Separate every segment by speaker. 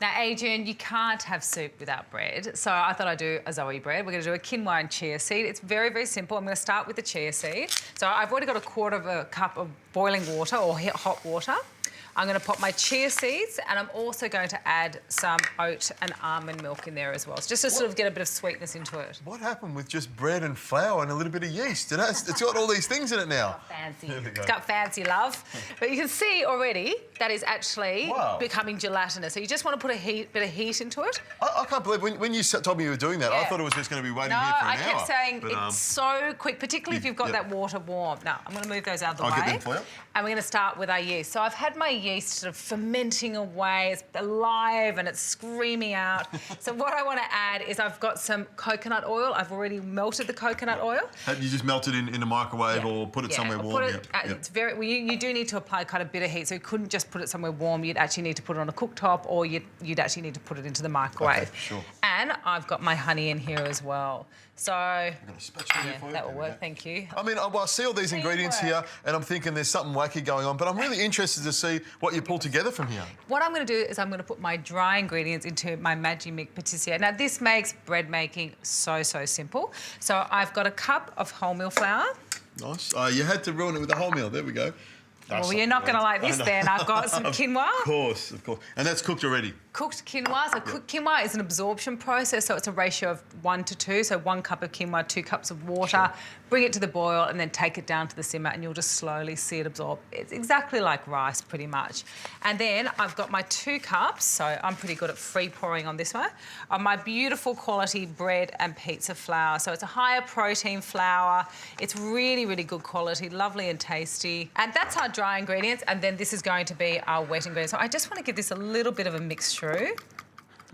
Speaker 1: Now, Adrian, you can't have soup without bread, so I thought I'd do a Zoe bread. We're going to do a quinoa and chia seed. It's very, very simple. I'm going to start with the chia seed. So I've already got a quarter of a cup of boiling water or hot water. I'm going to pop my chia seeds, and I'm also going to add some oat and almond milk in there as well, so just to sort of get a bit of sweetness into it.
Speaker 2: What happened with just bread and flour and a little bit of yeast? It's got all these things in it now.
Speaker 1: Fancy. It's got fancy, love. But you can see already that is actually becoming gelatinous. So you just want to put a bit of heat into it.
Speaker 2: I can't believe when you told me you were doing that, I thought it was just going to be waiting here for an hour.
Speaker 1: No, I kept saying it's so quick, particularly if you've got that water warm. Now, I'm going to move those out of the way.
Speaker 2: I'll get them for you.
Speaker 1: And we're going to start with our yeast. So I've had my yeast sort of fermenting away. It's alive and it's screaming out. So what I want to add is I've got some coconut oil. I've already melted the coconut oil.
Speaker 2: You just melt it in a microwave or put it somewhere warm?
Speaker 1: It's very. Well, you do need to apply quite a bit of heat, so you couldn't just put it somewhere warm. You'd actually need to put it on a cooktop, or you'd actually need to put it into the microwave.
Speaker 2: Okay, sure.
Speaker 1: And I've got my honey in here as well. So
Speaker 2: I've got a spatula here for you.
Speaker 1: That will work. Thank you.
Speaker 2: I mean, I see all these ingredients here, and I'm thinking there's something wacky going on, but I'm really interested to see what you pull together from here.
Speaker 1: What I'm going to do is I'm going to put my dry ingredients into my Magimix patissier. Now, this makes bread making so simple. So I've got a cup of wholemeal flour.
Speaker 2: Nice. You had to ruin it with the wholemeal. There we go.
Speaker 1: Well, you're not going to like this then. I've got some quinoa.
Speaker 2: Of course. And that's cooked already?
Speaker 1: Cooked quinoa. So cooked quinoa is an absorption process, so it's a ratio of 1 to 2. So 1 cup of quinoa, 2 cups of water. Sure. Bring it to the boil and then take it down to the simmer, and you'll just slowly see it absorb. It's exactly like rice, pretty much. And then I've got my 2 cups, so I'm pretty good at free pouring on this one, of my beautiful quality bread and pizza flour. So it's a higher protein flour. It's really, really good quality, lovely and tasty. And that's our dry ingredients, and then this is going to be our wet ingredients. So I just want to give this a little bit of a mix through.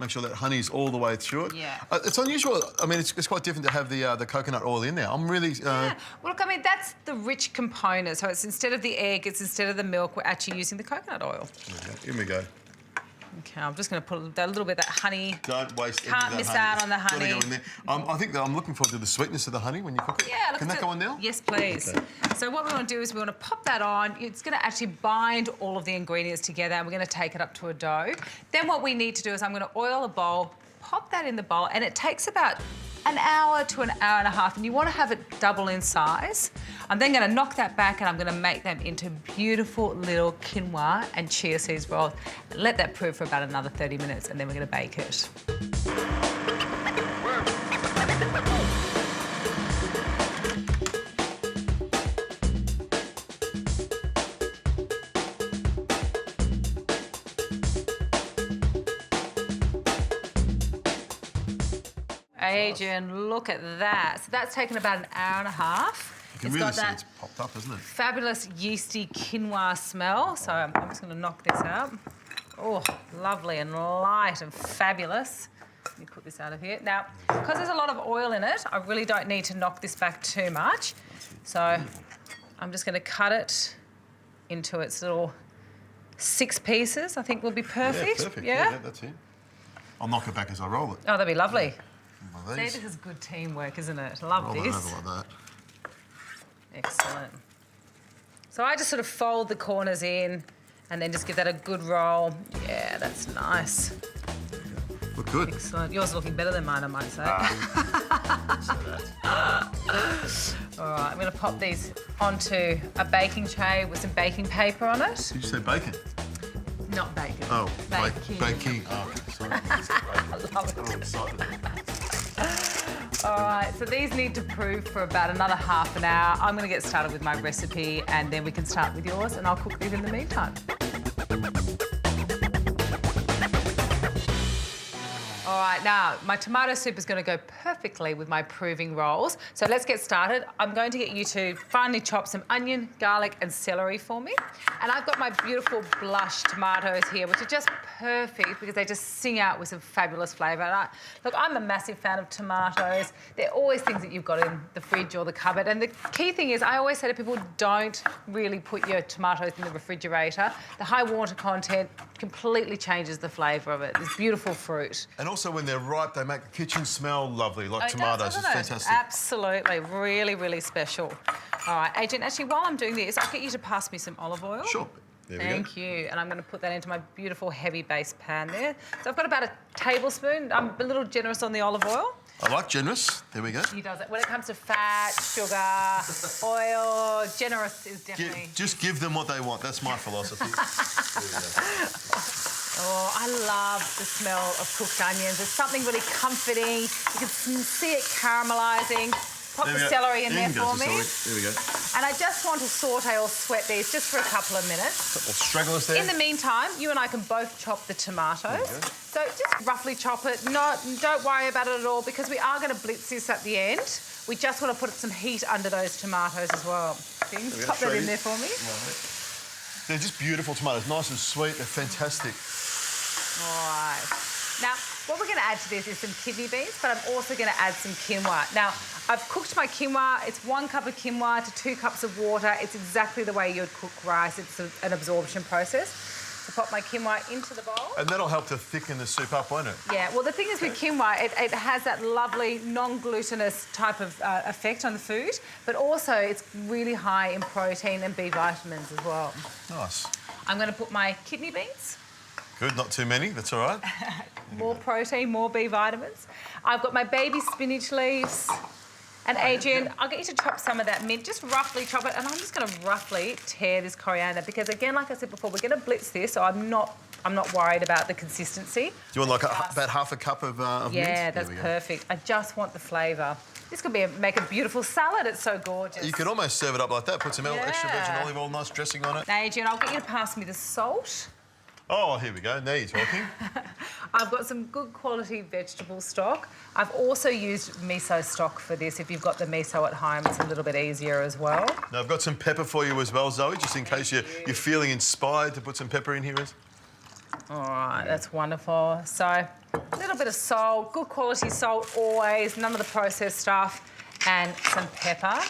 Speaker 2: Make sure that honey's all the way through it.
Speaker 1: Yeah.
Speaker 2: It's unusual. I mean, it's quite different to have the coconut oil in there. I'm really...
Speaker 1: Yeah. Well, look, I mean, that's the rich component. So it's instead of the egg, it's instead of the milk, we're actually using the coconut oil.
Speaker 2: Here we go.
Speaker 1: Okay, I'm just going to put a little bit of that honey.
Speaker 2: Don't waste any of that
Speaker 1: honey. Can't miss out on the honey.
Speaker 2: Gotta go in there. I think that I'm looking forward to the sweetness of the honey when you cook it.
Speaker 1: Yeah, look,
Speaker 2: Can that go on now?
Speaker 1: Yes, please. Okay. So what we want to do is we want to pop that on. It's going to actually bind all of the ingredients together, and we're going to take it up to a dough. Then what we need to do is I'm going to oil a bowl, pop that in the bowl, and it takes about an hour to an hour and a half, and you want to have it double in size. I'm then going to knock that back, and I'm going to make them into beautiful little quinoa and chia seeds rolls. Let that prove for about another 30 minutes, and then we're going to bake it. Adrian, look at that. So that's taken about an hour and a half.
Speaker 2: You can really see it's popped up, isn't it?
Speaker 1: Fabulous yeasty quinoa smell. So I'm just going to knock this out. Oh, lovely and light and fabulous. Let me put this out of here. Now, because there's a lot of oil in it, I really don't need to knock this back too much. So I'm just going to cut it into its little 6 pieces. I think will be perfect.
Speaker 2: Yeah, perfect. Yeah, that's it. I'll knock it back as I roll it.
Speaker 1: Oh, that'd be lovely.
Speaker 2: See,
Speaker 1: this is good teamwork, isn't it? I love
Speaker 2: roll
Speaker 1: this.
Speaker 2: Roll it over like that.
Speaker 1: Excellent. So I just sort of fold the corners in and then just give that a good roll. Yeah, that's nice.
Speaker 2: Look good.
Speaker 1: Excellent. Yours looking better than mine, I might say. All right, I'm going to pop these onto a baking tray with some baking paper on it.
Speaker 2: Did you say bacon?
Speaker 1: Not bacon.
Speaker 2: Oh,
Speaker 1: baking.
Speaker 2: Baking. Oh, sorry.
Speaker 1: I love it.
Speaker 2: I'm excited.
Speaker 1: All right, so these need to prove for about another half an hour. I'm going to get started with my recipe, and then we can start with yours, and I'll cook these in the meantime. All right, now, my tomato soup is going to go perfectly with my proving rolls. So let's get started. I'm going to get you to finely chop some onion, garlic and celery for me. And I've got my beautiful blush tomatoes here, which are just perfect because they just sing out with some fabulous flavour. Look, I'm a massive fan of tomatoes. They're always things that you've got in the fridge or the cupboard. And the key thing is, I always say to people, don't really put your tomatoes in the refrigerator. The high water content completely changes the flavour of it. It's beautiful fruit.
Speaker 2: And also when they're ripe, they make the kitchen smell lovely, like tomatoes. It's fantastic.
Speaker 1: Absolutely. Really, really special. All right, Adrian, actually, while I'm doing this, I'll get you to pass me some olive oil.
Speaker 2: Sure. There we go.
Speaker 1: Thank you. And I'm going to put that into my beautiful heavy base pan there. So I've got about a tablespoon. I'm a little generous on the olive oil.
Speaker 2: I like generous. There we go.
Speaker 1: He does it. When it comes to fat, sugar, oil, generous is definitely...
Speaker 2: Just give them what they want. That's my philosophy.
Speaker 1: Oh, I love the smell of cooked onions. It's something really comforting. You can see it caramelising. Pop the celery in there for me.
Speaker 2: There we go.
Speaker 1: And I just want to saute or sweat these just for a couple of minutes.
Speaker 2: Couple of stragglers there.
Speaker 1: In the meantime, you and I can both chop the tomatoes. So just roughly chop it. Don't worry about it at all because we are going to blitz this at the end. We just want to put some heat under those tomatoes as well. Things, pop that in there for me.
Speaker 2: Right. They're just beautiful tomatoes, nice and sweet. They're fantastic.
Speaker 1: All right. Now, what we're going to add to this is some kidney beans, but I'm also going to add some quinoa. Now, I've cooked my quinoa. It's 1 cup of quinoa to 2 cups of water. It's exactly the way you would cook rice. It's an absorption process. So pop my quinoa into the bowl.
Speaker 2: And that'll help to thicken the soup up, won't it?
Speaker 1: Yeah, well, the thing is with quinoa, it has that lovely non-glutinous type of effect on the food, but also it's really high in protein and B vitamins as well.
Speaker 2: Nice.
Speaker 1: I'm going to put my kidney beans.
Speaker 2: Good, not too many, that's all right.
Speaker 1: More protein, more B vitamins. I've got my baby spinach leaves. And Adrian, I'll get you to chop some of that mint, just roughly chop it, and I'm just going to roughly tear this coriander because, again, like I said before, we're going to blitz this, so I'm not worried about the consistency.
Speaker 2: Do you want like about half a cup of mint?
Speaker 1: Yeah, that's perfect. I just want the flavour. This could make a beautiful salad. It's so gorgeous.
Speaker 2: You could almost serve it up like that. Put some extra virgin olive oil, nice dressing on it.
Speaker 1: Now, Adrian, I'll get you to pass me the salt.
Speaker 2: Oh, here we go. Now you're talking.
Speaker 1: I've got some good quality vegetable stock. I've also used miso stock for this. If you've got the miso at home, it's a little bit easier as well.
Speaker 2: Now, I've got some pepper for you as well, Zoe, just in case you're feeling inspired to put some pepper in here.
Speaker 1: All right, that's wonderful. So a little bit of salt, good quality salt always, none of the processed stuff, and some pepper.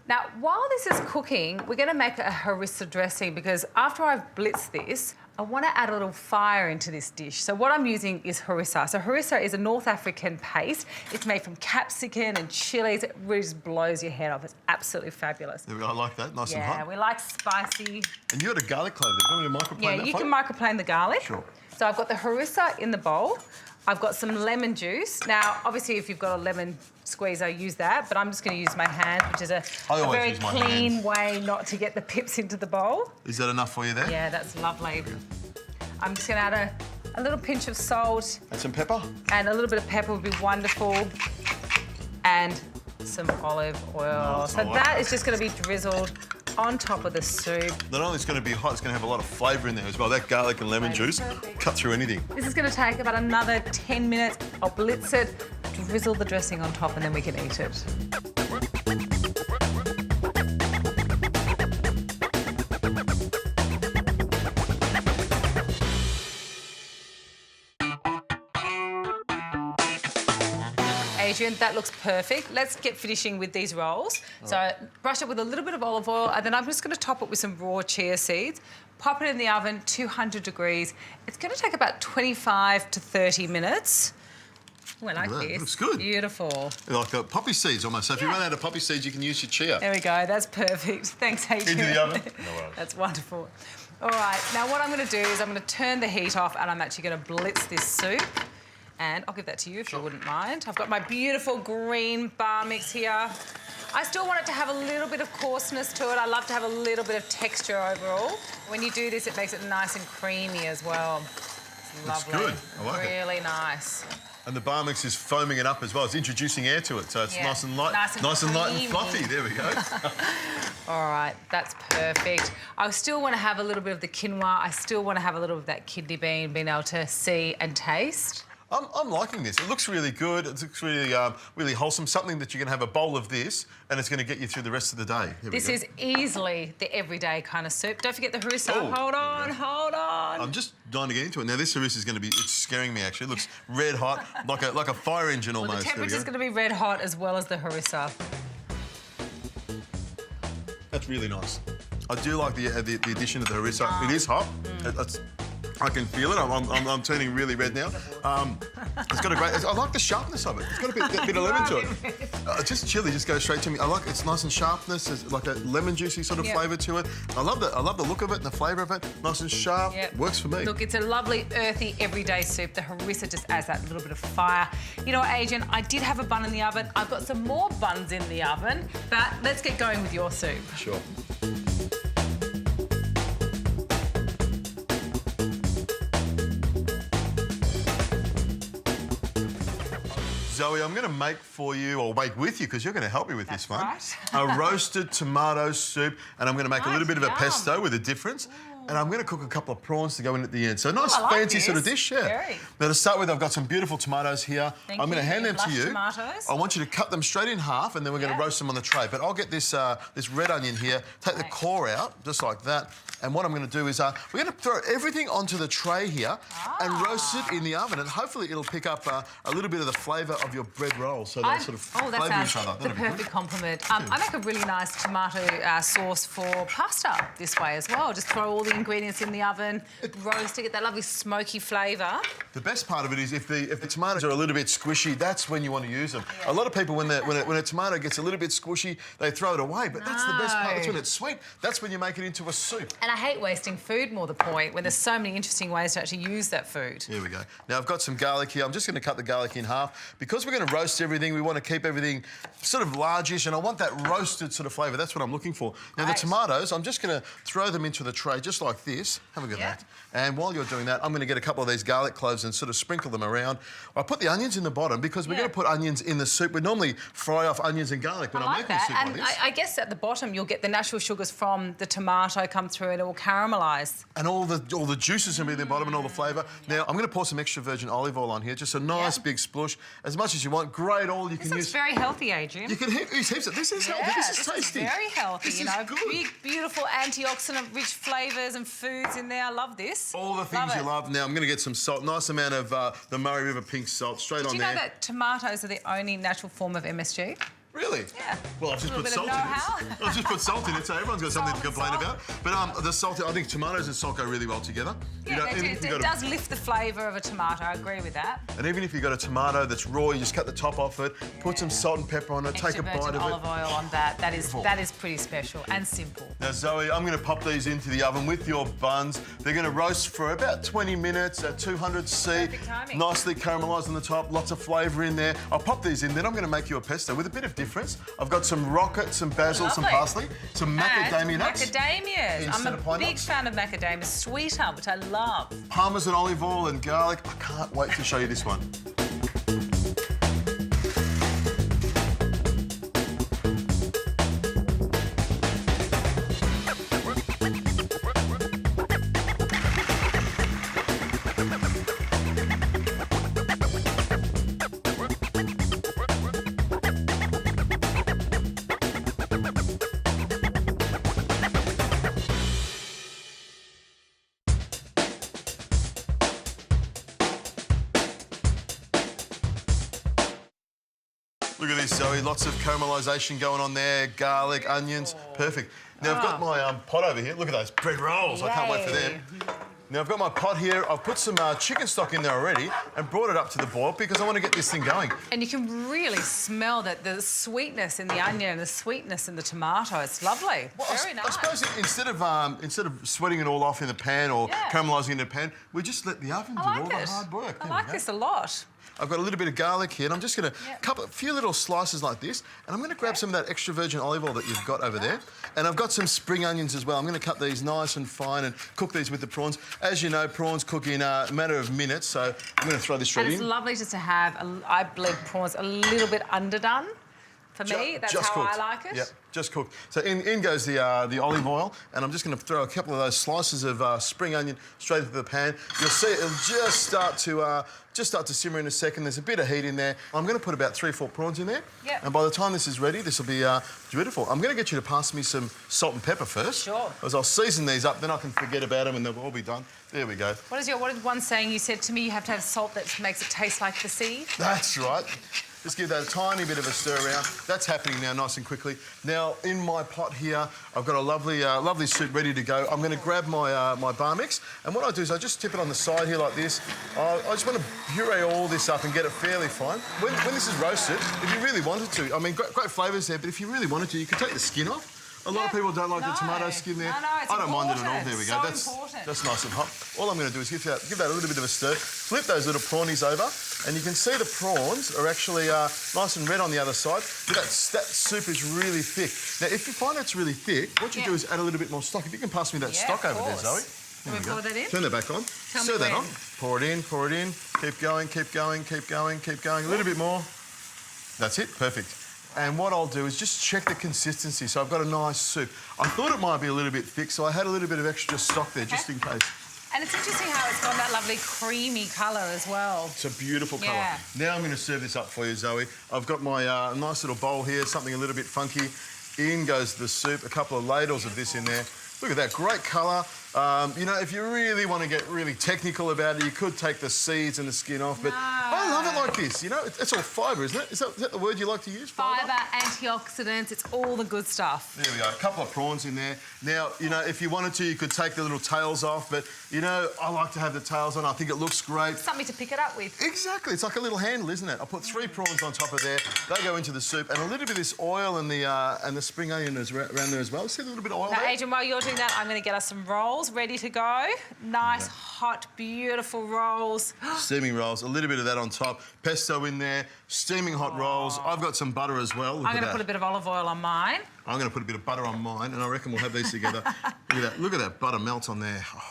Speaker 1: Now, while this is cooking, we're going to make a harissa dressing because after I've blitzed this, I want to add a little fire into this dish. So what I'm using is harissa. So harissa is a North African paste. It's made from capsicum and chilies. It really just blows your head off. It's absolutely fabulous.
Speaker 2: I like that, nice and hot.
Speaker 1: Yeah, we like spicy.
Speaker 2: And you got a garlic clove there. Do you want me to microplane that?
Speaker 1: Yeah, you can microplane the garlic.
Speaker 2: Sure.
Speaker 1: So I've got the harissa in the bowl. I've got some lemon juice. Now, obviously, if you've got a lemon squeezer, use that, but I'm just going to use my hand, which is a very clean way not to get the pips into the bowl.
Speaker 2: Is that enough for you there?
Speaker 1: Yeah, that's lovely. I'm just going to add a little pinch of salt.
Speaker 2: And some pepper?
Speaker 1: And a little bit of pepper would be wonderful. And some olive oil. So that is just going to be drizzled on top of the soup.
Speaker 2: Not only is it going to be hot, it's going to have a lot of flavour in there as well. That garlic and lemon juice cut through anything.
Speaker 1: This is going to take about another 10 minutes. I'll blitz it, drizzle the dressing on top, and then we can eat it. Adrian, that looks perfect. Let's get finishing with these rolls. So brush it with a little bit of olive oil, and then I'm just going to top it with some raw chia seeds. Pop it in the oven, 200 degrees. It's going to take about 25 to 30 minutes. Oh, I like this.
Speaker 2: Looks good.
Speaker 1: Beautiful.
Speaker 2: Like poppy seeds almost. So if you run out of poppy seeds, you can use your chia.
Speaker 1: There we go. That's perfect. Thanks, Adrian.
Speaker 2: Into the oven. No worries.
Speaker 1: That's wonderful. All right. Now, what I'm going to do is I'm going to turn the heat off, and I'm actually going to blitz this soup. And I'll give that to you if you wouldn't mind. I've got my beautiful green bar mix here. I still want it to have a little bit of coarseness to it. I love to have a little bit of texture overall. When you do this, it makes it nice and creamy as well. It's lovely.
Speaker 2: That's good. I like it.
Speaker 1: Really nice.
Speaker 2: And the bar mix is foaming it up as well. It's introducing air to it, so it's nice and light, nice and light and fluffy. There we go.
Speaker 1: All right, that's perfect. I still want to have a little bit of the quinoa. I still want to have a little of that kidney bean, being able to see and taste.
Speaker 2: I'm liking this. It looks really good. It looks really, really wholesome. Something that you can have a bowl of this, and it's going to get you through the rest of the day.
Speaker 1: This is easily the everyday kind of soup. Don't forget the harissa.
Speaker 2: Oh,
Speaker 1: hold on.
Speaker 2: I'm just dying to get into it. Now, this harissa is going to be... It's scaring me, actually. It looks red hot, like a fire engine almost.
Speaker 1: Well, the temperature's going to be red hot as well as the harissa.
Speaker 2: That's really nice. I do like the addition of the harissa. It is hot. It's I can feel it. I'm turning really red now. It's got a great. I like the sharpness of it. It's got a bit of lemon to it. Just chili, just goes straight to me. I like it's nice and sharpness. There's like a lemon juicy sort of flavour to it. I love the look of it and the flavour of it. Nice and sharp.
Speaker 1: Yep.
Speaker 2: Works for me.
Speaker 1: Look, it's a lovely earthy everyday soup. The harissa just adds that little bit of fire. You know what, Adrian? I did have a bun in the oven. I've got some more buns in the oven, but let's get going with your soup.
Speaker 2: Sure. Zoe, I'm going to make for you, or make with you, because you're going to help me with this one.
Speaker 1: Right.
Speaker 2: A roasted tomato soup, and I'm going to make a little bit of a pesto with a difference. And I'm going to cook a couple of prawns to go in at the end. So a nice fancy sort of dish, yeah.
Speaker 1: Very.
Speaker 2: Now to start with, I've got some beautiful tomatoes here.
Speaker 1: Thank
Speaker 2: I'm going to
Speaker 1: you.
Speaker 2: hand them to you.
Speaker 1: Tomatoes.
Speaker 2: I want you to cut them straight in half, and then we're going to roast them on the tray. But I'll get this this red onion here, take the core out, just like that. And what I'm going to do is we're going to throw everything onto the tray here and roast it in the oven, and hopefully it'll pick up a little bit of the flavour of your bread roll, so they'll sort of flavour each other.
Speaker 1: The perfect compliment. I make a really nice tomato sauce for pasta this way as well. Just throw all the ingredients in the oven, roast to get that lovely smoky flavour.
Speaker 2: The best part of it is if the tomatoes are a little bit squishy, that's when you want to use them. A lot of people, when a tomato gets a little bit squishy, they throw it away, but that's the best part. That's when it's sweet. That's when you make it into a soup.
Speaker 1: And I hate wasting food, more the point, when there's so many interesting ways to actually use that food.
Speaker 2: Here we go. Now, I've got some garlic here. I'm just going to cut the garlic in half. Because we're going to roast everything, we want to keep everything sort of largish, and I want that roasted sort of flavour. That's what I'm looking for. Now, the tomatoes, I'm just going to throw them into the tray just like this. Have a good look at that. And while you're doing that, I'm going to get a couple of these garlic cloves and sort of sprinkle them around. I put the onions in the bottom because we're going to put onions in the soup. We normally fry off onions and garlic, but I'm making a soup like this.
Speaker 1: I guess at the bottom you'll get the natural sugars from the tomato come through and it will caramelise.
Speaker 2: And all the juices will be in the bottom and all the flavour. Now, I'm going to pour some extra virgin olive oil on here, just a nice big splush, as much as you want. Great oil you can use.
Speaker 1: This is very healthy, Adrian.
Speaker 2: You can use heaps of this. Is healthy. This is tasty.
Speaker 1: Is very healthy.
Speaker 2: This
Speaker 1: you know,
Speaker 2: is good.
Speaker 1: big, beautiful antioxidant-rich flavours and foods in there. I love this.
Speaker 2: All the things you love. Now, I'm going to get some salt. Nice amount of the Murray River pink salt straight on there.
Speaker 1: Do you know that tomatoes are the only natural form of MSG?
Speaker 2: Really?
Speaker 1: Yeah.
Speaker 2: Well, I've just put salt in it. I've just put salt in it, so everyone's got something to complain about. But the salt, I think tomatoes and salt go really well together.
Speaker 1: Yeah, it does lift the flavour of a tomato. I agree with that.
Speaker 2: And even if you've got a tomato that's raw, you just cut the top off it, put some salt and pepper on it, take a bite of it.
Speaker 1: Olive oil on that. That is pretty special and simple.
Speaker 2: Now, Zoe, I'm going to pop these into the oven with your buns. They're going to roast for about 20 minutes at 200 C.
Speaker 1: Perfect timing.
Speaker 2: Nicely caramelised on the top, lots of flavour in there. I'll pop these in, then I'm going to make you a pesto with a bit of difference. I've got some rocket, some basil, some parsley, some macadamia nuts.
Speaker 1: Macadamias. I'm a big fan of macadamias. Sweeter, which I love.
Speaker 2: Parmesan olive oil and garlic. I can't wait to show you this one. Look at this, Zoe. Lots of caramelisation going on there. Garlic, onions. Perfect. Now, I've got my pot over here. Look at those bread rolls. I can't wait for them. Now, I've got my pot here. I've put some chicken stock in there already and brought it up to the boil because I want to get this thing going.
Speaker 1: And you can really smell the sweetness in the onion and the sweetness in the tomato. It's lovely.
Speaker 2: Well,
Speaker 1: Very nice.
Speaker 2: I suppose instead of sweating it all off in the pan or caramelising in the pan, we just let the oven do all the hard work.
Speaker 1: I like this a lot.
Speaker 2: I've got a little bit of garlic here, and I'm just going to cut a few little slices like this, and I'm going to grab some of that extra virgin olive oil that you've got over there. And I've got some spring onions as well. I'm going to cut these nice and fine and cook these with the prawns. As you know, prawns cook in a matter of minutes, so I'm going to throw this straight in.
Speaker 1: And it's lovely just to have, I believe, prawns a little bit underdone. For me, that's how I like it.
Speaker 2: Yep, just cooked. So in goes the olive oil, and I'm just going to throw a couple of those slices of spring onion straight into the pan. You'll see it'll just start to simmer in a second. There's a bit of heat in there. I'm going to put about 3 or 4 prawns in there.
Speaker 1: Yep.
Speaker 2: And by the time this is ready, this will be beautiful. I'm going to get you to pass me some salt and pepper first.
Speaker 1: Sure.
Speaker 2: Because I'll season these up, then I can forget about them and they'll all be done. There we go.
Speaker 1: What is one saying you said to me? You have to have salt that makes it taste like the sea?
Speaker 2: That's right. Just give that a tiny bit of a stir around. That's happening now nice and quickly. Now, in my pot here, I've got a lovely soup ready to go. I'm going to grab my bar mix, and what I do is I just tip it on the side here like this. I just want to puree all this up and get it fairly fine. When this is roasted, if you really wanted to, I mean, great flavours there, but if you really wanted to, you could take the skin off. A lot of people don't like the tomato skin there.
Speaker 1: No, it's
Speaker 2: I don't mind it at all.
Speaker 1: important.
Speaker 2: There we go. That's nice and hot. All I'm going to do is give that a little bit of a stir. Flip those little prawnies over, and you can see the prawns are actually nice and red on the other side. But that soup is really thick. Now, if you find it's really thick, what you do is add a little bit more stock. If you can pass me that stock over there, Zoe.
Speaker 1: Can we pour that in?
Speaker 2: Turn that back on. Stir that on. Pour it in, pour it in. Keep going, keep going, keep going, keep going. A little bit more. That's it. Perfect. And what I'll do is just check the consistency. So I've got a nice soup. I thought it might be a little bit thick, so I had a little bit of extra stock there just in case.
Speaker 1: And it's interesting how it's got that lovely creamy colour as well.
Speaker 2: It's a beautiful colour. Now I'm going to serve this up for you, Zoe. I've got my nice little bowl here, something a little bit funky. In goes the soup, a couple of ladles of this in there. Look at that, great colour. You know, if you really want to get really technical about it, you could take the seeds and the skin off, but I love it like this, you know? It's all fibre, isn't it? Is that the word you like to use?
Speaker 1: Fibre, antioxidants, it's all the good stuff.
Speaker 2: There we go, a couple of prawns in there. Now, you know, if you wanted to, you could take the little tails off, but, you know, I like to have the tails on. I think it looks great.
Speaker 1: Something to pick it up with.
Speaker 2: Exactly, it's like a little handle, isn't it? I put 3 prawns on top of there. They go into the soup, and a little bit of this oil and the spring onion is around there as well. See a little bit of oil
Speaker 1: Now,
Speaker 2: there?
Speaker 1: Adrian, while you're doing that, I'm going to get us some rolls ready to go. Nice, hot, beautiful rolls.
Speaker 2: Steaming rolls, a little bit of that on top. Pesto in there, steaming hot rolls. I've got some butter as well.
Speaker 1: I'm going to put a bit of olive oil on mine.
Speaker 2: I'm going to put a bit of butter on mine, and I reckon we'll have these together. Look at that butter melt on there. Oh,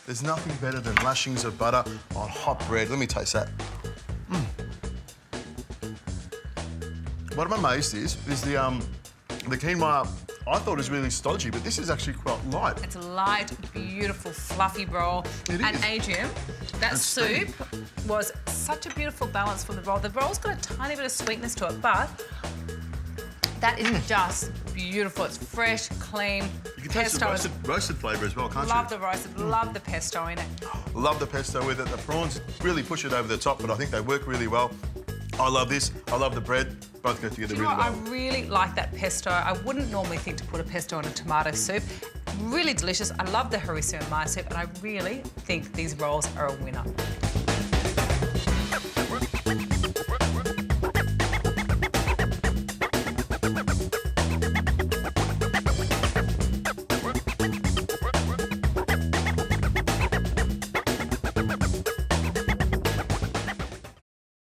Speaker 2: there's nothing better than lashings of butter on hot bread. Let me taste that. What I'm amazed is the quinoa. I thought it was really stodgy, but this is actually quite light.
Speaker 1: It's a light, beautiful, fluffy roll.
Speaker 2: It
Speaker 1: and
Speaker 2: is.
Speaker 1: Adrian, that soup was such a beautiful balance from the roll. The roll's got a tiny bit of sweetness to it, but that is just beautiful. It's fresh, clean.
Speaker 2: You can taste the roasted flavour as well, can't you?
Speaker 1: Love the roasted, love the pesto in it.
Speaker 2: Love the pesto with it. The prawns really push it over the top, but I think they work really well. I love this. I love the bread. Both go together really well.
Speaker 1: I really like that pesto. I wouldn't normally think to put a pesto in a tomato soup. Really delicious. I love the harissa in my soup, and I really think these rolls are a winner.